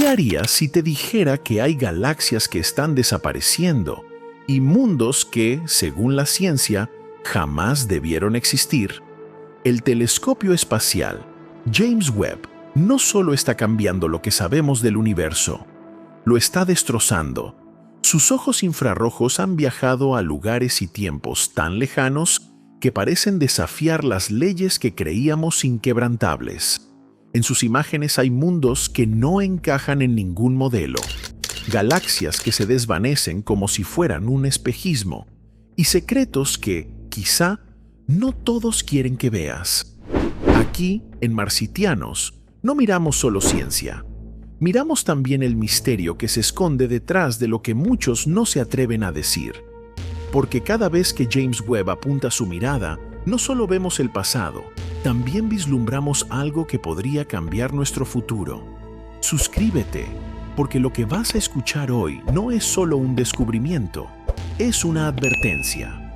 ¿Qué harías si te dijera que hay galaxias que están desapareciendo y mundos que, según la ciencia, jamás debieron existir? El telescopio espacial James Webb no solo está cambiando lo que sabemos del universo, lo está destrozando. Sus ojos infrarrojos han viajado a lugares y tiempos tan lejanos que parecen desafiar las leyes que creíamos inquebrantables. En sus imágenes hay mundos que no encajan en ningún modelo, galaxias que se desvanecen como si fueran un espejismo, y secretos que, quizá, no todos quieren que veas. Aquí, en Marsitianos, no miramos solo ciencia. Miramos también el misterio que se esconde detrás de lo que muchos no se atreven a decir. Porque cada vez que James Webb apunta su mirada, no solo vemos el pasado, también vislumbramos algo que podría cambiar nuestro futuro. Suscríbete, porque lo que vas a escuchar hoy no es solo un descubrimiento, es una advertencia.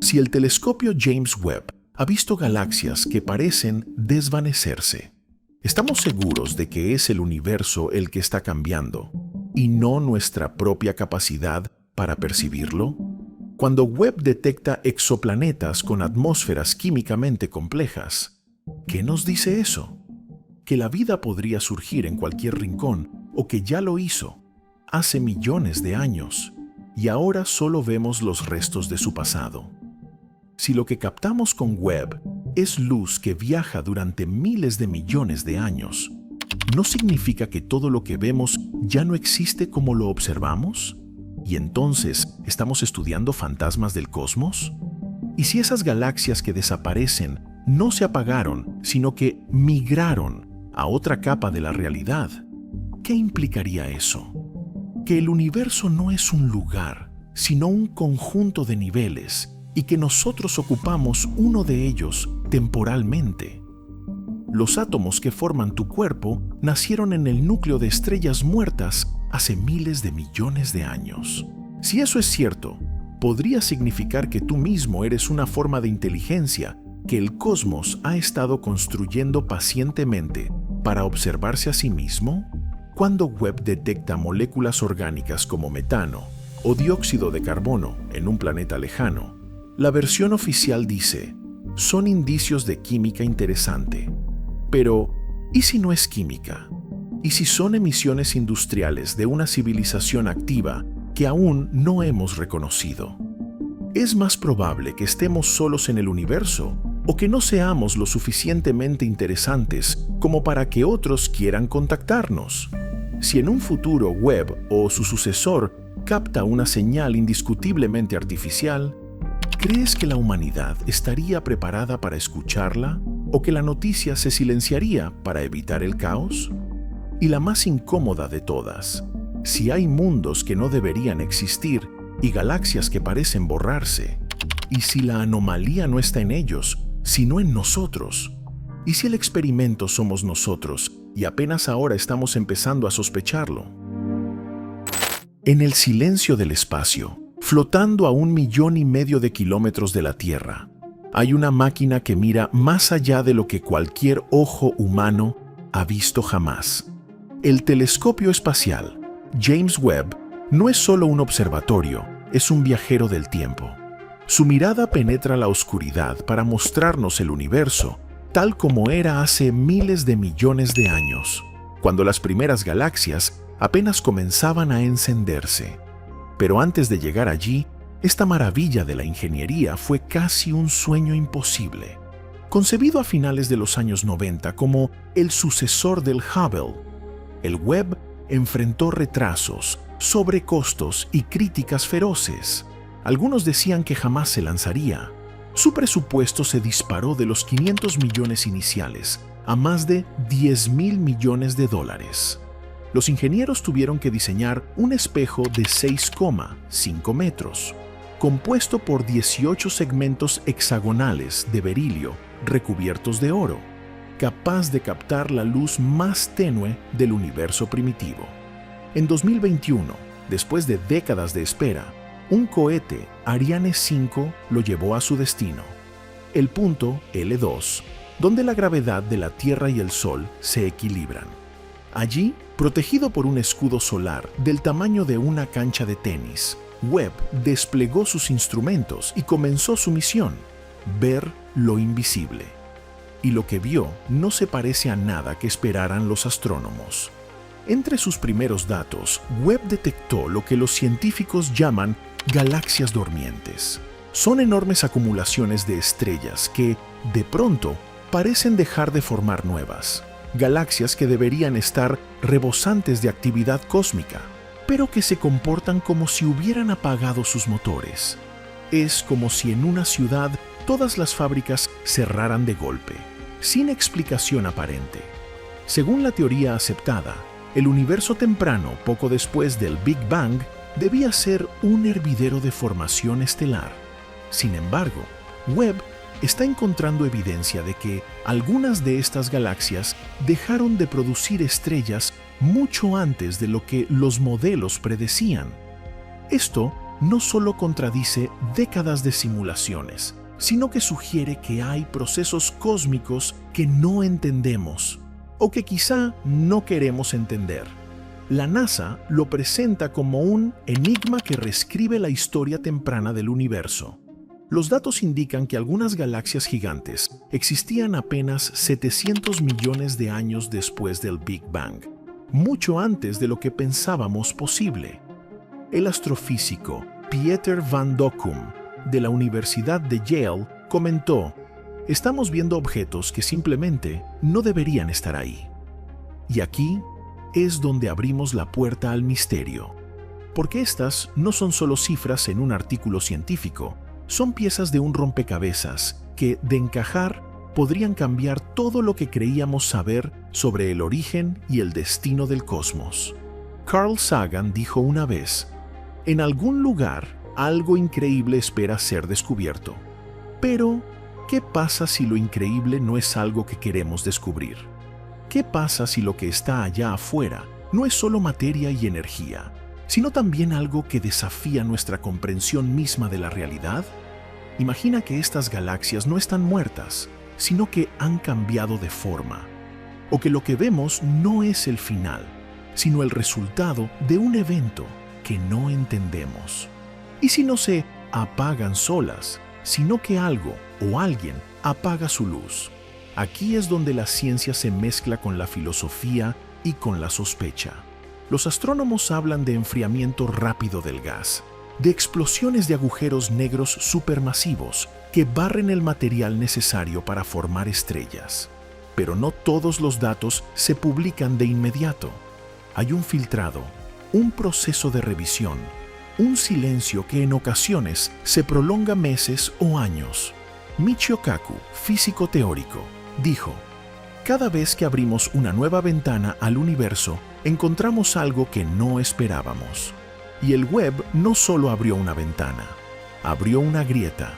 Si el telescopio James Webb ha visto galaxias que parecen desvanecerse, estamos seguros de que es el universo el que está cambiando y no nuestra propia capacidad para percibirlo. Cuando Webb detecta exoplanetas con atmósferas químicamente complejas, ¿qué nos dice eso? Que la vida podría surgir en cualquier rincón o que ya lo hizo hace millones de años y ahora solo vemos los restos de su pasado. Si lo que captamos con Webb es luz que viaja durante miles de millones de años, ¿no significa que todo lo que vemos ya no existe como lo observamos? ¿Y entonces estamos estudiando fantasmas del cosmos? ¿Y si esas galaxias que desaparecen no se apagaron, sino que migraron a otra capa de la realidad? ¿Qué implicaría eso? Que el universo no es un lugar, sino un conjunto de niveles y que nosotros ocupamos uno de ellos temporalmente. Los átomos que forman tu cuerpo nacieron en el núcleo de estrellas muertas hace miles de millones de años. Si eso es cierto, podría significar que tú mismo eres una forma de inteligencia que el cosmos ha estado construyendo pacientemente para observarse a sí mismo. Cuando Webb detecta moléculas orgánicas como metano o dióxido de carbono en un planeta lejano, la versión oficial dice, son indicios de química interesante. Pero, ¿y si no es química? ¿Y si son emisiones industriales de una civilización activa que aún no hemos reconocido? ¿Es más probable que estemos solos en el universo o que no seamos lo suficientemente interesantes como para que otros quieran contactarnos? Si en un futuro Webb o su sucesor capta una señal indiscutiblemente artificial, ¿crees que la humanidad estaría preparada para escucharla o que la noticia se silenciaría para evitar el caos? Y la más incómoda de todas, si hay mundos que no deberían existir y galaxias que parecen borrarse, y si la anomalía no está en ellos, sino en nosotros, y si el experimento somos nosotros y apenas ahora estamos empezando a sospecharlo. En el silencio del espacio, flotando a 1,5 millones de kilómetros de la Tierra, hay una máquina que mira más allá de lo que cualquier ojo humano ha visto jamás. El telescopio espacial James Webb no es solo un observatorio, es un viajero del tiempo. Su mirada penetra la oscuridad para mostrarnos el universo tal como era hace miles de millones de años, cuando las primeras galaxias apenas comenzaban a encenderse. Pero antes de llegar allí, esta maravilla de la ingeniería fue casi un sueño imposible. Concebido a finales de los años 90 como el sucesor del Hubble, el Webb enfrentó retrasos, sobrecostos y críticas feroces. Algunos decían que jamás se lanzaría. Su presupuesto se disparó de los 500 millones iniciales a más de 10,000 millones de dólares. Los ingenieros tuvieron que diseñar un espejo de 6,5 metros, compuesto por 18 segmentos hexagonales de berilio recubiertos de oro, capaz de captar la luz más tenue del universo primitivo. En 2021, después de décadas de espera, un cohete Ariane 5 lo llevó a su destino, el punto L2, donde la gravedad de la Tierra y el Sol se equilibran. Allí, protegido por un escudo solar del tamaño de una cancha de tenis, Webb desplegó sus instrumentos y comenzó su misión: ver lo invisible. Y lo que vio no se parece a nada que esperaran los astrónomos. Entre sus primeros datos, Webb detectó lo que los científicos llaman galaxias dormientes. Son enormes acumulaciones de estrellas que, de pronto, parecen dejar de formar nuevas. Galaxias que deberían estar rebosantes de actividad cósmica, pero que se comportan como si hubieran apagado sus motores. Es como si en una ciudad todas las fábricas cerraran de golpe, sin explicación aparente. Según la teoría aceptada, el universo temprano, poco después del Big Bang, debía ser un hervidero de formación estelar. Sin embargo, Webb está encontrando evidencia de que algunas de estas galaxias dejaron de producir estrellas mucho antes de lo que los modelos predecían. Esto no solo contradice décadas de simulaciones, sino que sugiere que hay procesos cósmicos que no entendemos, o que quizá no queremos entender. La NASA lo presenta como un enigma que reescribe la historia temprana del universo. Los datos indican que algunas galaxias gigantes existían apenas 700 millones de años después del Big Bang, mucho antes de lo que pensábamos posible. El astrofísico Pieter van Dokkum, de la Universidad de Yale, comentó: «Estamos viendo objetos que simplemente no deberían estar ahí». Y aquí es donde abrimos la puerta al misterio. Porque estas no son solo cifras en un artículo científico, son piezas de un rompecabezas que, de encajar, podrían cambiar todo lo que creíamos saber sobre el origen y el destino del cosmos. Carl Sagan dijo una vez: «En algún lugar, algo increíble espera ser descubierto». Pero, ¿qué pasa si lo increíble no es algo que queremos descubrir? ¿Qué pasa si lo que está allá afuera no es solo materia y energía, sino también algo que desafía nuestra comprensión misma de la realidad? Imagina que estas galaxias no están muertas, sino que han cambiado de forma, o que lo que vemos no es el final, sino el resultado de un evento que no entendemos. ¿Y si no se apagan solas, sino que algo o alguien apaga su luz? Aquí es donde la ciencia se mezcla con la filosofía y con la sospecha. Los astrónomos hablan de enfriamiento rápido del gas, de explosiones de agujeros negros supermasivos que barren el material necesario para formar estrellas. Pero no todos los datos se publican de inmediato. Hay un filtrado, un proceso de revisión, un silencio que en ocasiones se prolonga meses o años. Michio Kaku, físico teórico, dijo: «Cada vez que abrimos una nueva ventana al universo, encontramos algo que no esperábamos». Y el Webb no solo abrió una ventana, abrió una grieta.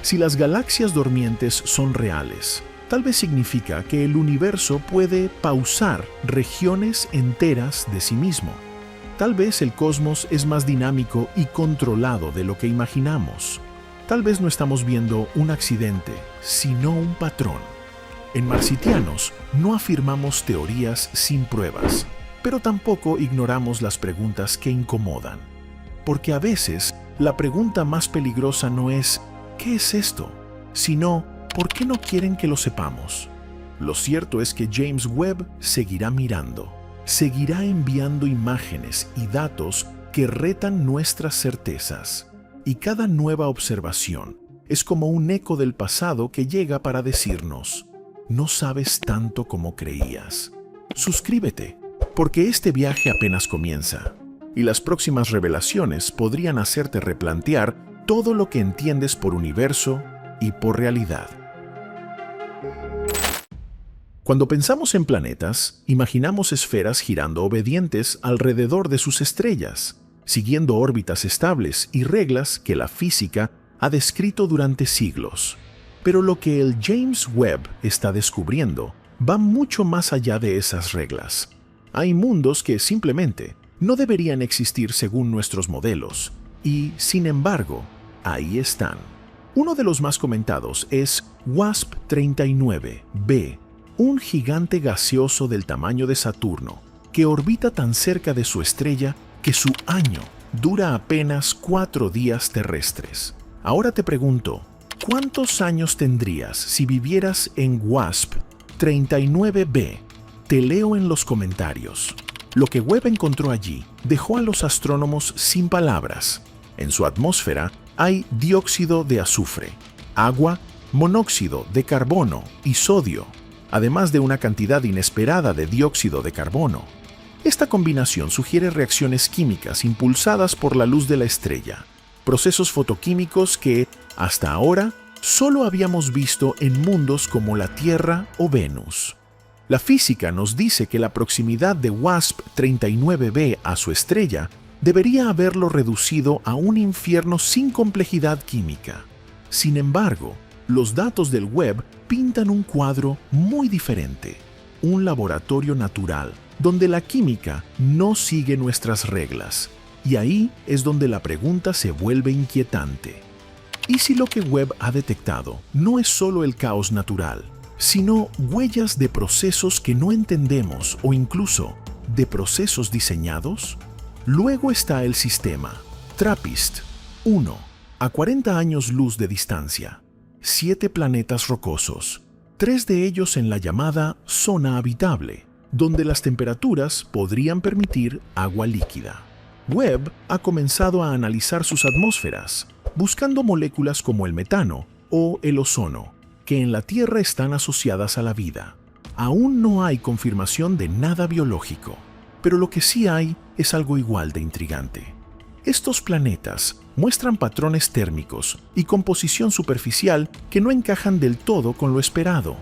Si las galaxias dormientes son reales, tal vez significa que el universo puede pausar regiones enteras de sí mismo. Tal vez el cosmos es más dinámico y controlado de lo que imaginamos. Tal vez no estamos viendo un accidente, sino un patrón. En Marsitianos no afirmamos teorías sin pruebas, pero tampoco ignoramos las preguntas que incomodan. Porque a veces la pregunta más peligrosa no es ¿qué es esto?, sino ¿por qué no quieren que lo sepamos? Lo cierto es que James Webb seguirá mirando, seguirá enviando imágenes y datos que retan nuestras certezas. Y cada nueva observación es como un eco del pasado que llega para decirnos: no sabes tanto como creías. Suscríbete, porque este viaje apenas comienza, y las próximas revelaciones podrían hacerte replantear todo lo que entiendes por universo y por realidad. Cuando pensamos en planetas, imaginamos esferas girando obedientes alrededor de sus estrellas, siguiendo órbitas estables y reglas que la física ha descrito durante siglos. Pero lo que el James Webb está descubriendo va mucho más allá de esas reglas. Hay mundos que simplemente no deberían existir según nuestros modelos, y, sin embargo, ahí están. Uno de los más comentados es WASP-39b, un gigante gaseoso del tamaño de Saturno, que orbita tan cerca de su estrella que su año dura apenas 4 días terrestres. Ahora te pregunto, ¿cuántos años tendrías si vivieras en WASP 39b? Te leo en los comentarios. Lo que Webb encontró allí dejó a los astrónomos sin palabras. En su atmósfera hay dióxido de azufre, agua, monóxido de carbono y sodio, además de una cantidad inesperada de dióxido de carbono. Esta combinación sugiere reacciones químicas impulsadas por la luz de la estrella, procesos fotoquímicos que, hasta ahora, solo habíamos visto en mundos como la Tierra o Venus. La física nos dice que la proximidad de WASP 39b a su estrella debería haberlo reducido a un infierno sin complejidad química. Sin embargo, los datos del Webb pintan un cuadro muy diferente. Un laboratorio natural, donde la química no sigue nuestras reglas. Y ahí es donde la pregunta se vuelve inquietante. ¿Y si lo que Webb ha detectado no es solo el caos natural, sino huellas de procesos que no entendemos o incluso de procesos diseñados? Luego está el sistema TRAPPIST-1, a 40 años luz de distancia, 7 planetas rocosos, 3 de ellos en la llamada zona habitable, donde las temperaturas podrían permitir agua líquida. Webb ha comenzado a analizar sus atmósferas, buscando moléculas como el metano o el ozono, que en la Tierra están asociadas a la vida. Aún no hay confirmación de nada biológico, pero lo que sí hay es algo igual de intrigante. Estos planetas muestran patrones térmicos y composición superficial que no encajan del todo con lo esperado.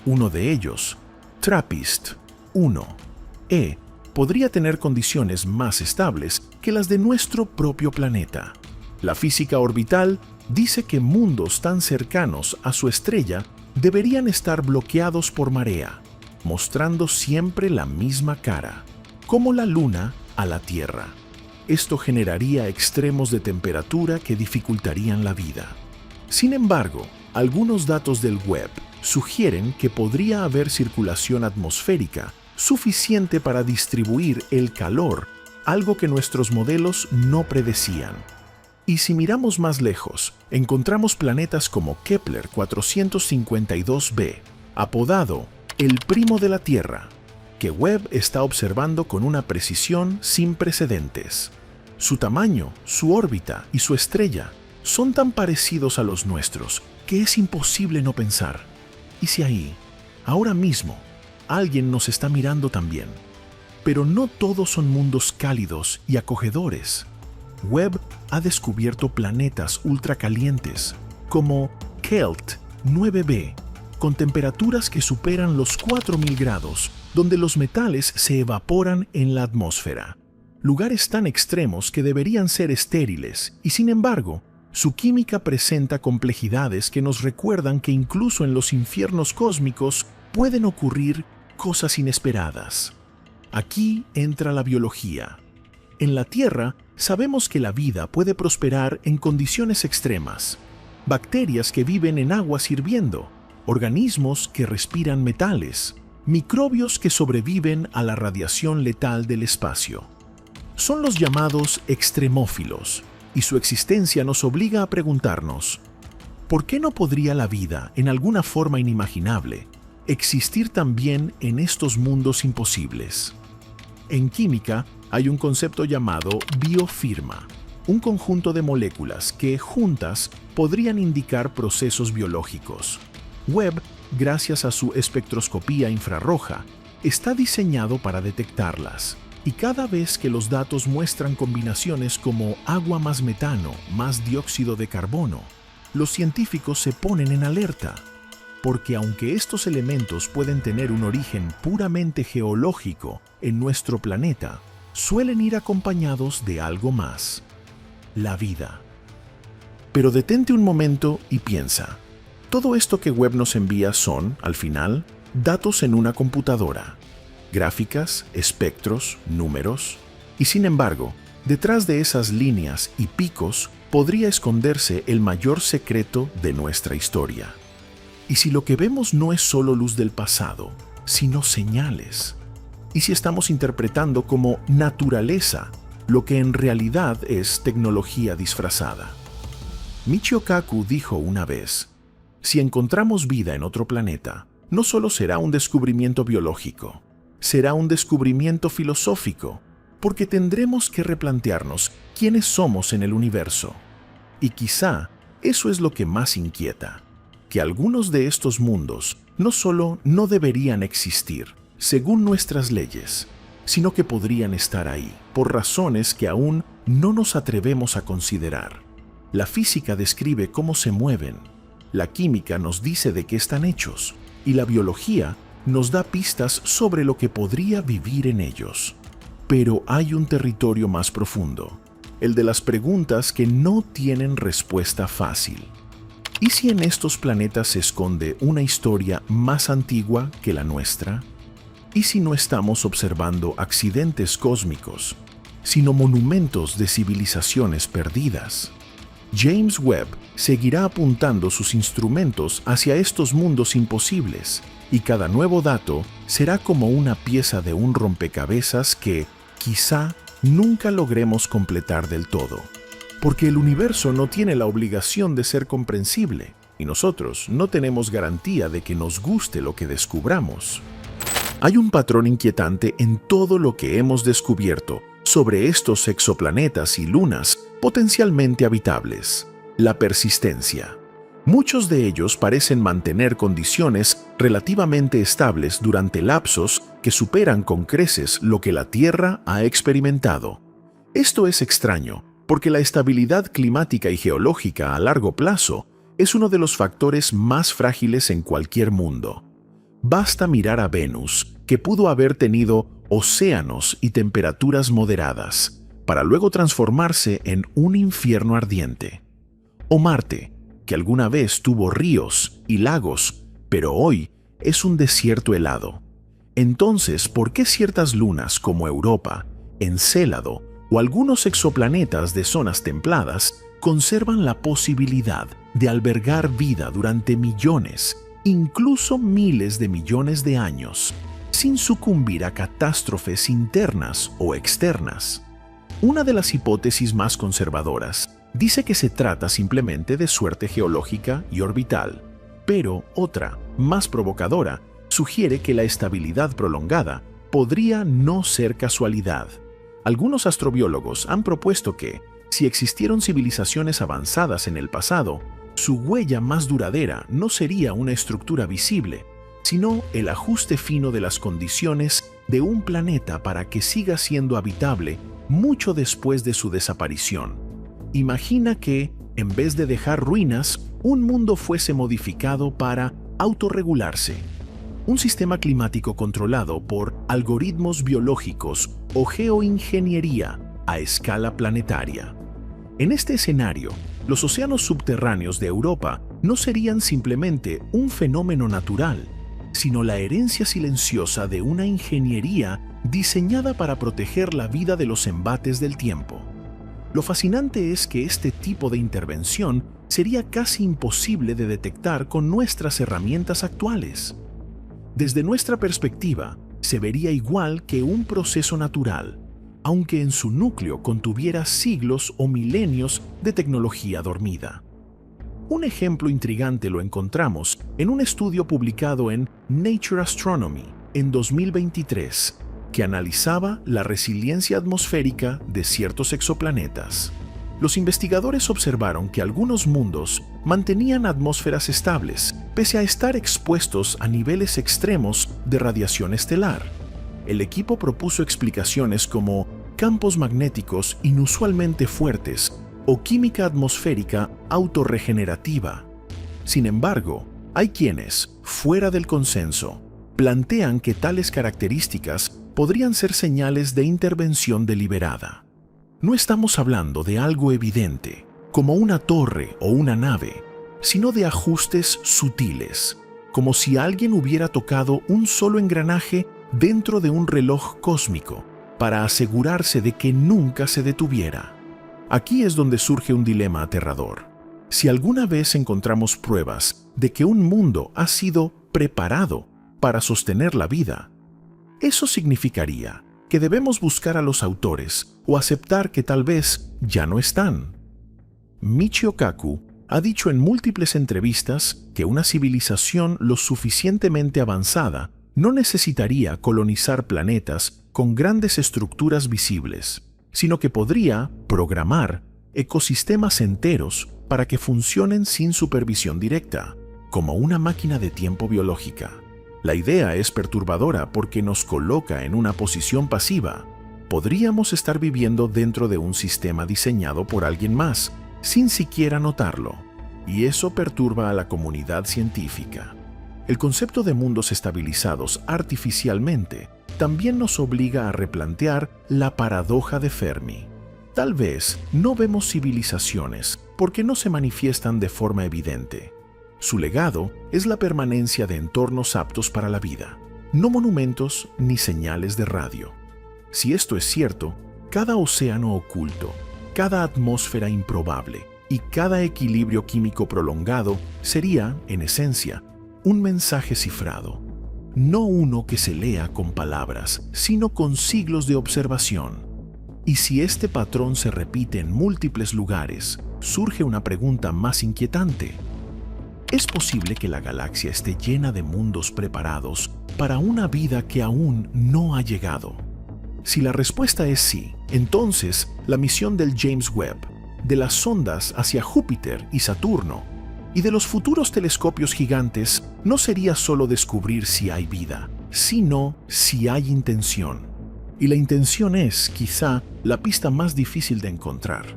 Uno de ellos, TRAPPIST-1e, podría tener condiciones más estables que las de nuestro propio planeta. La física orbital dice que mundos tan cercanos a su estrella deberían estar bloqueados por marea, mostrando siempre la misma cara, como la Luna a la Tierra. Esto generaría extremos de temperatura que dificultarían la vida. Sin embargo, algunos datos del Webb sugieren que podría haber circulación atmosférica suficiente para distribuir el calor, algo que nuestros modelos no predecían. Y si miramos más lejos, encontramos planetas como Kepler 452b, apodado el primo de la Tierra, que Webb está observando con una precisión sin precedentes. Su tamaño, su órbita y su estrella son tan parecidos a los nuestros que es imposible no pensar. ¿Y si ahí, ahora mismo, alguien nos está mirando también? Pero no todos son mundos cálidos y acogedores. Webb ha descubierto planetas ultracalientes, como KELT 9b, con temperaturas que superan los 4000 grados, donde los metales se evaporan en la atmósfera. Lugares tan extremos que deberían ser estériles, y sin embargo, su química presenta complejidades que nos recuerdan que incluso en los infiernos cósmicos pueden ocurrir cosas inesperadas. Aquí entra la biología. En la Tierra, sabemos que la vida puede prosperar en condiciones extremas. Bacterias que viven en aguas hirviendo, organismos que respiran metales, microbios que sobreviven a la radiación letal del espacio. Son los llamados extremófilos, y su existencia nos obliga a preguntarnos, ¿por qué no podría la vida, en alguna forma inimaginable, existir también en estos mundos imposibles? En química hay un concepto llamado biofirma, un conjunto de moléculas que, juntas, podrían indicar procesos biológicos. Webb, gracias a su espectroscopía infrarroja, está diseñado para detectarlas. Y cada vez que los datos muestran combinaciones como agua más metano más dióxido de carbono, los científicos se ponen en alerta. Porque aunque estos elementos pueden tener un origen puramente geológico en nuestro planeta, suelen ir acompañados de algo más: la vida. Pero detente un momento y piensa. Todo esto que Webb nos envía son, al final, datos en una computadora. Gráficas, espectros, números. Y sin embargo, detrás de esas líneas y picos podría esconderse el mayor secreto de nuestra historia. ¿Y si lo que vemos no es solo luz del pasado, sino señales? y si estamos interpretando como naturaleza lo que en realidad es tecnología disfrazada. Michio Kaku dijo una vez, si encontramos vida en otro planeta, no solo será un descubrimiento biológico, será un descubrimiento filosófico, porque tendremos que replantearnos quiénes somos en el universo. Y quizá eso es lo que más inquieta, que algunos de estos mundos no solo no deberían existir, según nuestras leyes, sino que podrían estar ahí, por razones que aún no nos atrevemos a considerar. La física describe cómo se mueven, la química nos dice de qué están hechos, y la biología nos da pistas sobre lo que podría vivir en ellos. Pero hay un territorio más profundo, el de las preguntas que no tienen respuesta fácil. ¿Y si en estos planetas se esconde una historia más antigua que la nuestra? ¿Y si no estamos observando accidentes cósmicos, sino monumentos de civilizaciones perdidas? James Webb seguirá apuntando sus instrumentos hacia estos mundos imposibles, y cada nuevo dato será como una pieza de un rompecabezas que, quizá, nunca logremos completar del todo. Porque el universo no tiene la obligación de ser comprensible, y nosotros no tenemos garantía de que nos guste lo que descubramos. Hay un patrón inquietante en todo lo que hemos descubierto sobre estos exoplanetas y lunas potencialmente habitables: la persistencia. Muchos de ellos parecen mantener condiciones relativamente estables durante lapsos que superan con creces lo que la Tierra ha experimentado. Esto es extraño, porque la estabilidad climática y geológica a largo plazo es uno de los factores más frágiles en cualquier mundo. Basta mirar a Venus, que pudo haber tenido océanos y temperaturas moderadas, para luego transformarse en un infierno ardiente. O Marte, que alguna vez tuvo ríos y lagos, pero hoy es un desierto helado. Entonces, ¿por qué ciertas lunas como Europa, Encélado o algunos exoplanetas de zonas templadas conservan la posibilidad de albergar vida durante millones, incluso miles de millones de años, sin sucumbir a catástrofes internas o externas? Una de las hipótesis más conservadoras dice que se trata simplemente de suerte geológica y orbital, pero otra, más provocadora, sugiere que la estabilidad prolongada podría no ser casualidad. Algunos astrobiólogos han propuesto que, si existieron civilizaciones avanzadas en el pasado, su huella más duradera no sería una estructura visible, sino el ajuste fino de las condiciones de un planeta para que siga siendo habitable mucho después de su desaparición. Imagina que, en vez de dejar ruinas, un mundo fuese modificado para autorregularse. Un sistema climático controlado por algoritmos biológicos o geoingeniería a escala planetaria. En este escenario, los océanos subterráneos de Europa no serían simplemente un fenómeno natural, sino la herencia silenciosa de una ingeniería diseñada para proteger la vida de los embates del tiempo. Lo fascinante es que este tipo de intervención sería casi imposible de detectar con nuestras herramientas actuales. Desde nuestra perspectiva, se vería igual que un proceso natural, aunque en su núcleo contuviera siglos o milenios de tecnología dormida. Un ejemplo intrigante lo encontramos en un estudio publicado en Nature Astronomy en 2023, que analizaba la resiliencia atmosférica de ciertos exoplanetas. Los investigadores observaron que algunos mundos mantenían atmósferas estables, pese a estar expuestos a niveles extremos de radiación estelar. El equipo propuso explicaciones como campos magnéticos inusualmente fuertes o química atmosférica autorregenerativa. Sin embargo, hay quienes, fuera del consenso, plantean que tales características podrían ser señales de intervención deliberada. No estamos hablando de algo evidente, como una torre o una nave, sino de ajustes sutiles, como si alguien hubiera tocado un solo engranaje dentro de un reloj cósmico para asegurarse de que nunca se detuviera. Aquí es donde surge un dilema aterrador. Si alguna vez encontramos pruebas de que un mundo ha sido preparado para sostener la vida, Eso significaría que debemos buscar a los autores o aceptar que tal vez ya no están. Michio Kaku ha dicho en múltiples entrevistas que una civilización lo suficientemente avanzada no necesitaría colonizar planetas con grandes estructuras visibles, sino que podría programar ecosistemas enteros para que funcionen sin supervisión directa, como una máquina de tiempo biológica. La idea es perturbadora porque nos coloca en una posición pasiva. Podríamos estar viviendo dentro de un sistema diseñado por alguien más, sin siquiera notarlo, y eso perturba a la comunidad científica. El concepto de mundos estabilizados artificialmente también nos obliga a replantear la paradoja de Fermi. Tal vez no vemos civilizaciones porque no se manifiestan de forma evidente. Su legado es la permanencia de entornos aptos para la vida, no monumentos ni señales de radio. Si esto es cierto, cada océano oculto, cada atmósfera improbable y cada equilibrio químico prolongado sería, en esencia, un mensaje cifrado. No uno que se lea con palabras, sino con siglos de observación. Y si este patrón se repite en múltiples lugares, surge una pregunta más inquietante. ¿Es posible que la galaxia esté llena de mundos preparados para una vida que aún no ha llegado? Si la respuesta es sí, entonces la misión del James Webb, de las sondas hacia Júpiter y Saturno, y de los futuros telescopios gigantes, no sería solo descubrir si hay vida, sino si hay intención. Y la intención es, quizá, la pista más difícil de encontrar.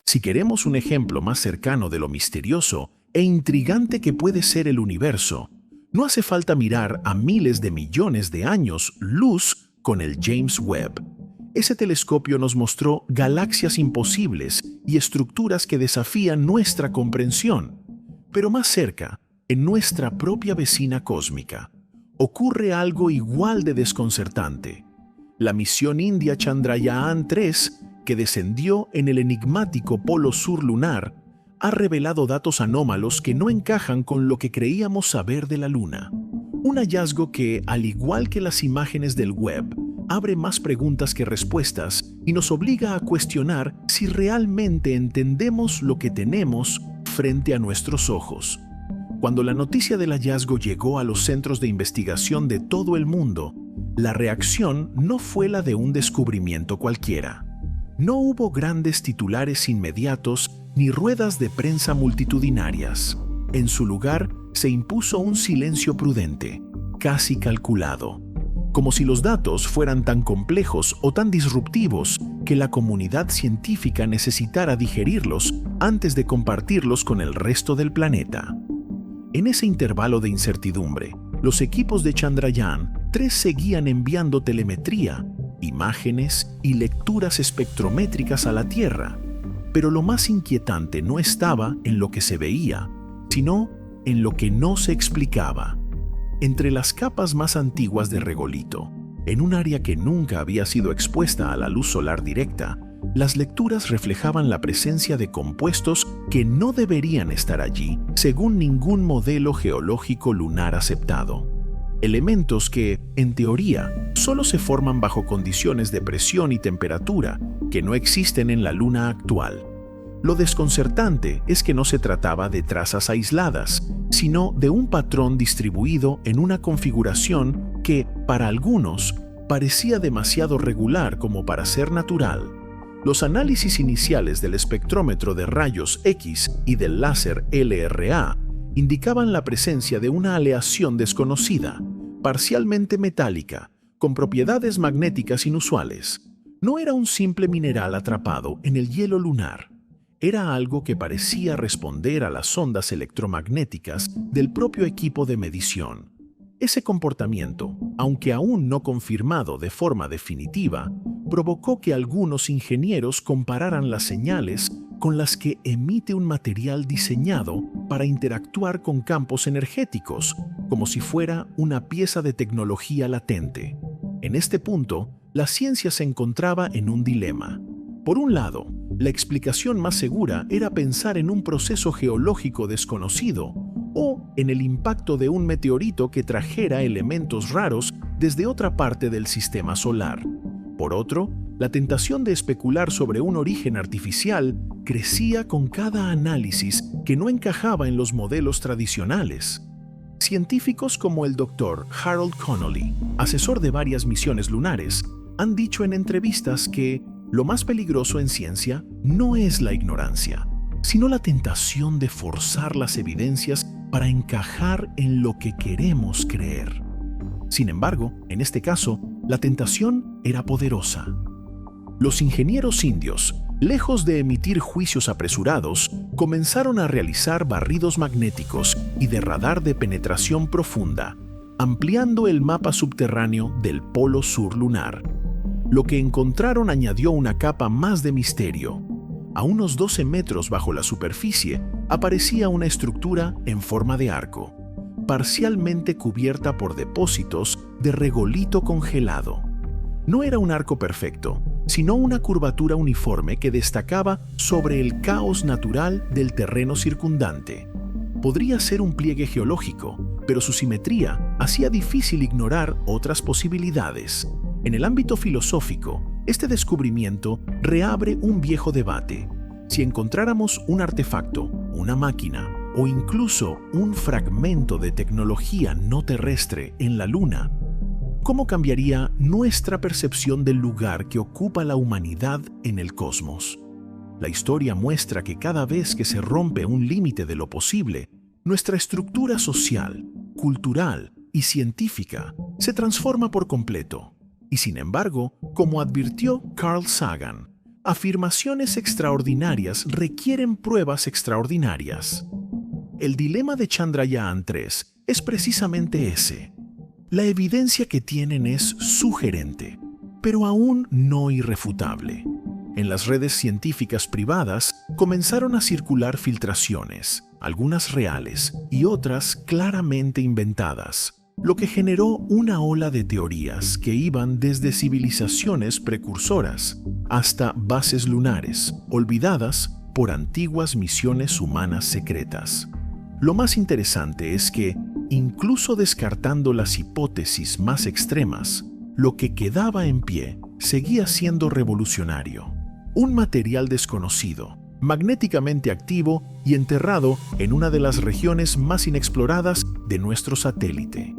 Si queremos un ejemplo más cercano de lo misterioso e intrigante que puede ser el universo, no hace falta mirar a miles de millones de años luz con el James Webb. Ese telescopio nos mostró galaxias imposibles y estructuras que desafían nuestra comprensión. Pero más cerca, en nuestra propia vecina cósmica, ocurre algo igual de desconcertante. La misión india Chandrayaan-3, que descendió en el enigmático polo sur lunar, ha revelado datos anómalos que no encajan con lo que creíamos saber de la Luna. Un hallazgo que, al igual que las imágenes del web, abre más preguntas que respuestas y nos obliga a cuestionar si realmente entendemos lo que tenemos frente a nuestros ojos. Cuando la noticia del hallazgo llegó a los centros de investigación de todo el mundo, la reacción no fue la de un descubrimiento cualquiera. No hubo grandes titulares inmediatos ni ruedas de prensa multitudinarias. En su lugar, se impuso un silencio prudente, casi calculado, como si los datos fueran tan complejos o tan disruptivos que la comunidad científica necesitara digerirlos antes de compartirlos con el resto del planeta. En ese intervalo de incertidumbre, los equipos de Chandrayaan-3 seguían enviando telemetría, imágenes y lecturas espectrométricas a la Tierra. Pero lo más inquietante no estaba en lo que se veía, sino en lo que no se explicaba. Entre las capas más antiguas de regolito, en un área que nunca había sido expuesta a la luz solar directa, las lecturas reflejaban la presencia de compuestos que no deberían estar allí según ningún modelo geológico lunar aceptado. Elementos que, en teoría, solo se forman bajo condiciones de presión y temperatura que no existen en la Luna actual. Lo desconcertante es que no se trataba de trazas aisladas, sino de un patrón distribuido en una configuración que, para algunos, parecía demasiado regular como para ser natural. Los análisis iniciales del espectrómetro de rayos X y del láser LRA indicaban la presencia de una aleación desconocida, parcialmente metálica, con propiedades magnéticas inusuales. No era un simple mineral atrapado en el hielo lunar. Era algo que parecía responder a las ondas electromagnéticas del propio equipo de medición. Ese comportamiento, aunque aún no confirmado de forma definitiva, provocó que algunos ingenieros compararan las señales con las que emite un material diseñado para interactuar con campos energéticos, como si fuera una pieza de tecnología latente. En este punto, la ciencia se encontraba en un dilema. Por un lado, la explicación más segura era pensar en un proceso geológico desconocido o en el impacto de un meteorito que trajera elementos raros desde otra parte del sistema solar. Por otro, la tentación de especular sobre un origen artificial crecía con cada análisis que no encajaba en los modelos tradicionales. Científicos como el Dr. Harold Connolly, asesor de varias misiones lunares, han dicho en entrevistas que lo más peligroso en ciencia no es la ignorancia, sino la tentación de forzar las evidencias para encajar en lo que queremos creer. Sin embargo, en este caso, la tentación era poderosa. Los ingenieros indios, lejos de emitir juicios apresurados, comenzaron a realizar barridos magnéticos y de radar de penetración profunda, ampliando el mapa subterráneo del polo sur lunar. Lo que encontraron añadió una capa más de misterio. A unos 12 metros bajo la superficie aparecía una estructura en forma de arco, parcialmente cubierta por depósitos de regolito congelado. No era un arco perfecto, sino una curvatura uniforme que destacaba sobre el caos natural del terreno circundante. Podría ser un pliegue geológico, pero su simetría hacía difícil ignorar otras posibilidades. En el ámbito filosófico, este descubrimiento reabre un viejo debate. Si encontráramos un artefacto, una máquina o incluso un fragmento de tecnología no terrestre en la Luna, ¿cómo cambiaría nuestra percepción del lugar que ocupa la humanidad en el cosmos? La historia muestra que cada vez que se rompe un límite de lo posible, nuestra estructura social, cultural y científica se transforma por completo. Y sin embargo, como advirtió Carl Sagan, afirmaciones extraordinarias requieren pruebas extraordinarias. El dilema de Chandrayaan-3 es precisamente ese. La evidencia que tienen es sugerente, pero aún no irrefutable. En las redes científicas privadas comenzaron a circular filtraciones, algunas reales y otras claramente inventadas, lo que generó una ola de teorías que iban desde civilizaciones precursoras hasta bases lunares, olvidadas por antiguas misiones humanas secretas. Lo más interesante es que, incluso descartando las hipótesis más extremas, lo que quedaba en pie seguía siendo revolucionario. Un material desconocido, magnéticamente activo y enterrado en una de las regiones más inexploradas de nuestro satélite.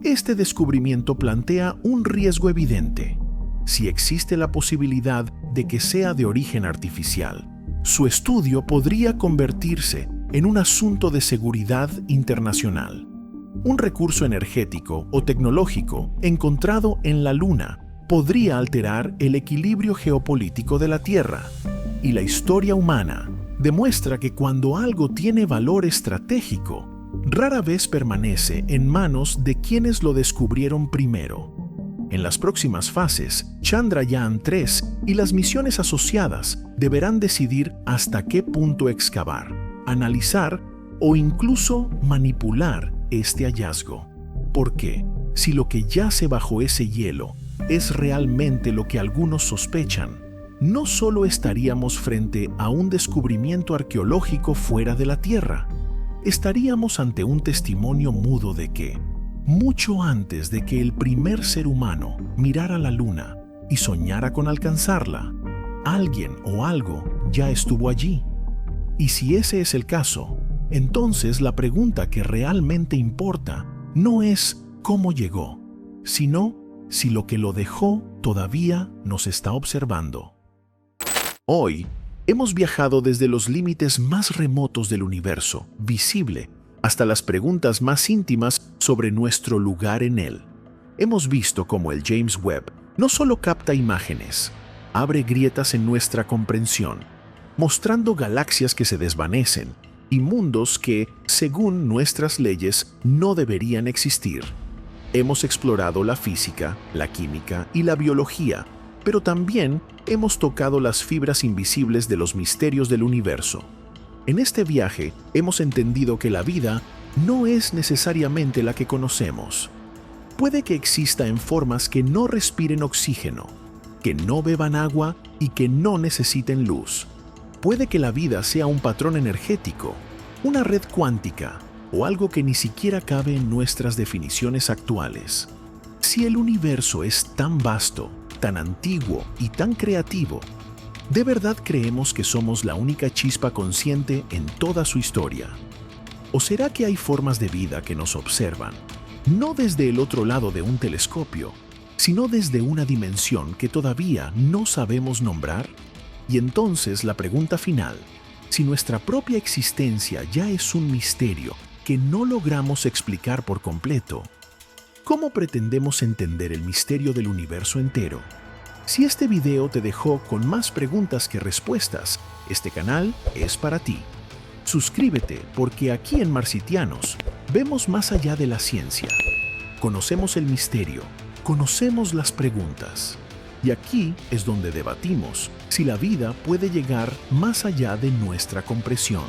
Este descubrimiento plantea un riesgo evidente. Si existe la posibilidad de que sea de origen artificial, su estudio podría convertirse en un asunto de seguridad internacional. Un recurso energético o tecnológico encontrado en la Luna podría alterar el equilibrio geopolítico de la Tierra. Y la historia humana demuestra que cuando algo tiene valor estratégico, rara vez permanece en manos de quienes lo descubrieron primero. En las próximas fases, Chandrayaan-3 y las misiones asociadas deberán decidir hasta qué punto excavar, analizar o incluso manipular este hallazgo. Porque si lo que yace bajo ese hielo es realmente lo que algunos sospechan, no solo estaríamos frente a un descubrimiento arqueológico fuera de la Tierra, estaríamos ante un testimonio mudo de que, mucho antes de que el primer ser humano mirara la Luna y soñara con alcanzarla, alguien o algo ya estuvo allí. Y si ese es el caso, entonces la pregunta que realmente importa no es cómo llegó, sino si lo que lo dejó todavía nos está observando. Hoy, hemos viajado desde los límites más remotos del universo, visible, hasta las preguntas más íntimas sobre nuestro lugar en él. Hemos visto cómo el James Webb no solo capta imágenes, abre grietas en nuestra comprensión, mostrando galaxias que se desvanecen y mundos que, según nuestras leyes, no deberían existir. Hemos explorado la física, la química y la biología, pero también hemos tocado las fibras invisibles de los misterios del universo. En este viaje hemos entendido que la vida no es necesariamente la que conocemos. Puede que exista en formas que no respiren oxígeno, que no beban agua y que no necesiten luz. Puede que la vida sea un patrón energético, una red cuántica o algo que ni siquiera cabe en nuestras definiciones actuales. Si el universo es tan vasto, tan antiguo y tan creativo, ¿de verdad creemos que somos la única chispa consciente en toda su historia? ¿O será que hay formas de vida que nos observan, no desde el otro lado de un telescopio, sino desde una dimensión que todavía no sabemos nombrar? Y entonces la pregunta final, si nuestra propia existencia ya es un misterio que no logramos explicar por completo, ¿cómo pretendemos entender el misterio del universo entero? Si este video te dejó con más preguntas que respuestas, este canal es para ti. Suscríbete porque aquí en Marsitianos vemos más allá de la ciencia. Conocemos el misterio, conocemos las preguntas. Y aquí es donde debatimos si la vida puede llegar más allá de nuestra comprensión.